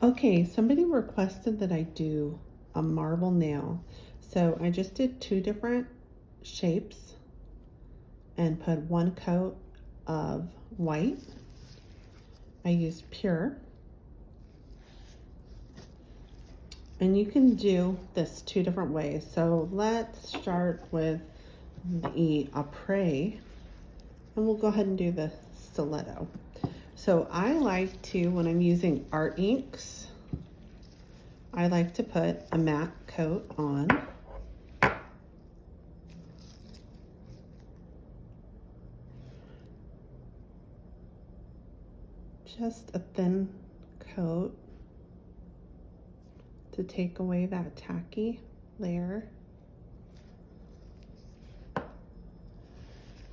Okay, somebody requested that I do a marble nail. So I just did 2 different shapes and put 1 coat of white. I used pure. And you can do this 2 different ways. So let's start with the Apres, and we'll go ahead and do the stiletto. So I like to, when I'm using art inks, I like to put a matte coat on. Just a thin coat to take away that tacky layer.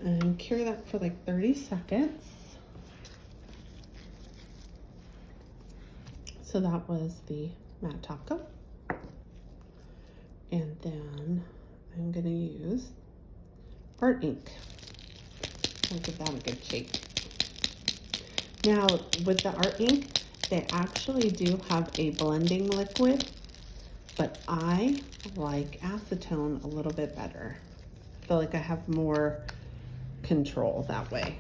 And cure that for like 30 seconds. So that was the matte top coat. And then I'm gonna use art ink. I'll give that a good shake. Now with the art ink, they actually do have a blending liquid, but I like acetone a little bit better. I feel like I have more control that way.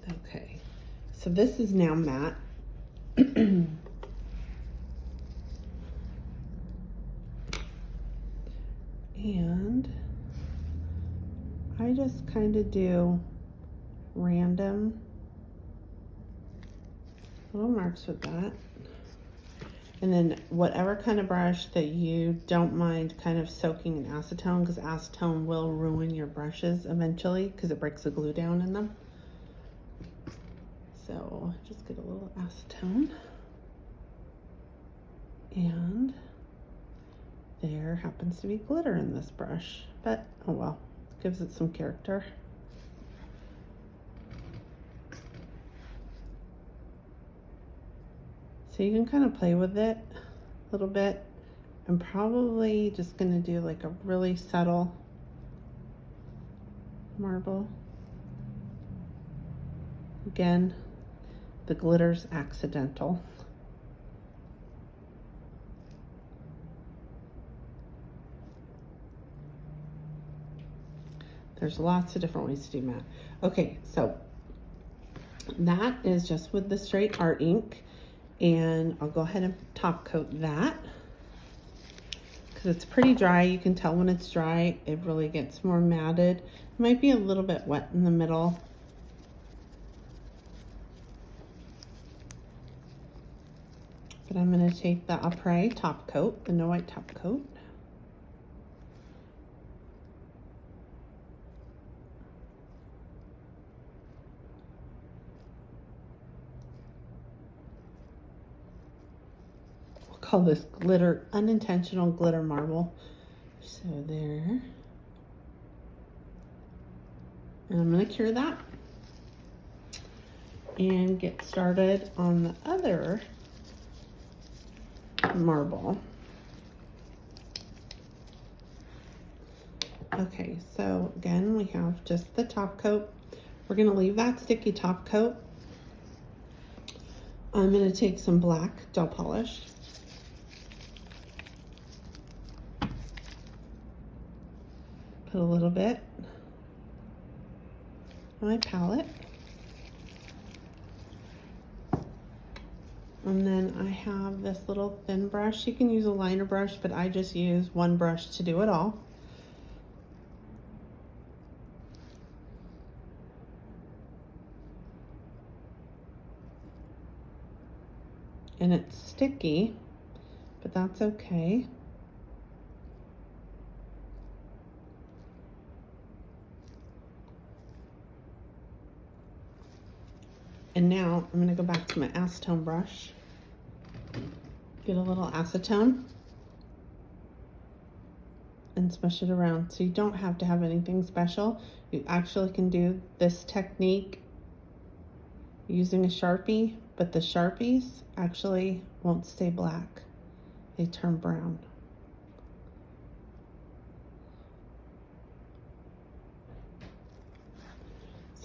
Okay, so this is now matte. And I just kind of do random little marks with that. And then whatever kind of brush that you don't mind kind of soaking in acetone, because acetone will ruin your brushes eventually because it breaks the glue down in them. So just get a little acetone. And there happens to be glitter in this brush, but oh well, gives it some character. So you can kind of play with it a little bit. I'm probably just gonna do like a really subtle marble. Again, the glitter's accidental. There's lots of different ways to do matte. Okay, so that is just with the straight art ink, and I'll go ahead and top coat that because it's pretty dry. You can tell when it's dry, it really gets more matted. It might be a little bit wet in the middle. But I'm gonna take the Apres top coat, the no white top coat. Call this glitter, unintentional glitter marble. So there. And I'm gonna cure that and get started on the other marble. Okay, so again, we have just the top coat. We're gonna leave that sticky top coat. I'm gonna take some black gel polish. Put a little bit on my palette. And then I have this little thin brush. You can use a liner brush, but I just use one brush to do it all. And it's sticky, but that's okay. And now I'm gonna go back to my acetone brush. Get a little acetone and smush it around. So you don't have to have anything special. You actually can do this technique using a Sharpie, but the Sharpies actually won't stay black. They turn brown.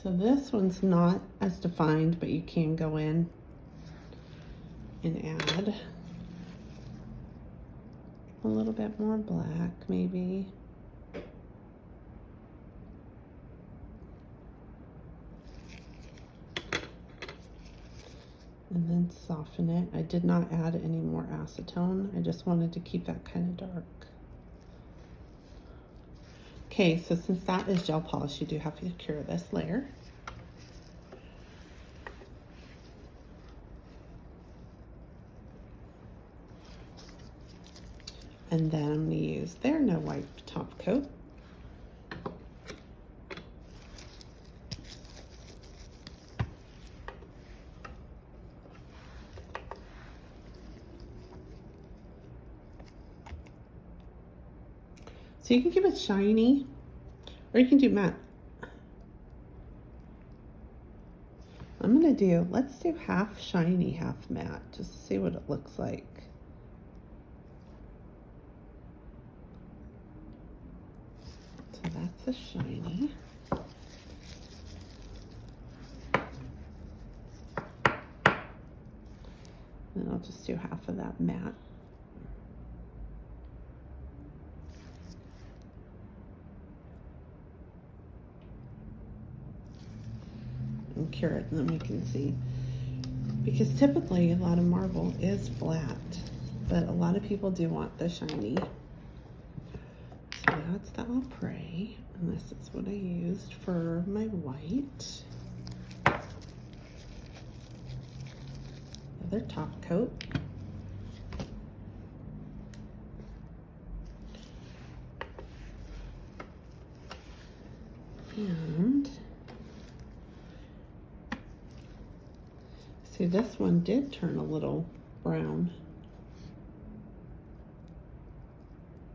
So this one's not as defined, but you can go in and add a little bit more black, maybe. And then soften it. I did not add any more acetone. I just wanted to keep that kind of dark. Okay, so since that is gel polish, you do have to cure this layer. And then I'm gonna use their no wipe top coat. So you can keep it shiny, or you can do matte. I'm gonna do, let's do half shiny, half matte, just to see what it looks like. So that's the shiny. And I'll just do half of that matte. And cure it, and then we can see. Because typically a lot of marble is flat, but a lot of people do want the shiny. So that's the Apres, and this is what I used for my white. Other top coat. And see, this one did turn a little brown.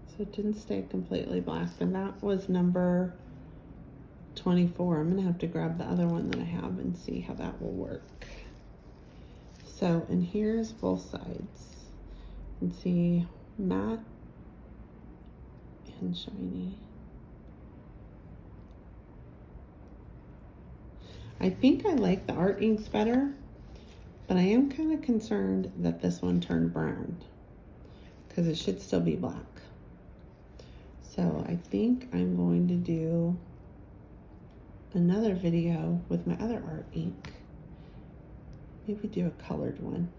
So it didn't stay completely black, and that was number 24. I'm gonna have to grab the other one that I have and see how that will work. So, and here's both sides. You can see matte and shiny. I think I like the art inks better, but I am kind of concerned that this one turned brown because it should still be black. So I think I'm going to do another video with my other art ink. Maybe do a colored one.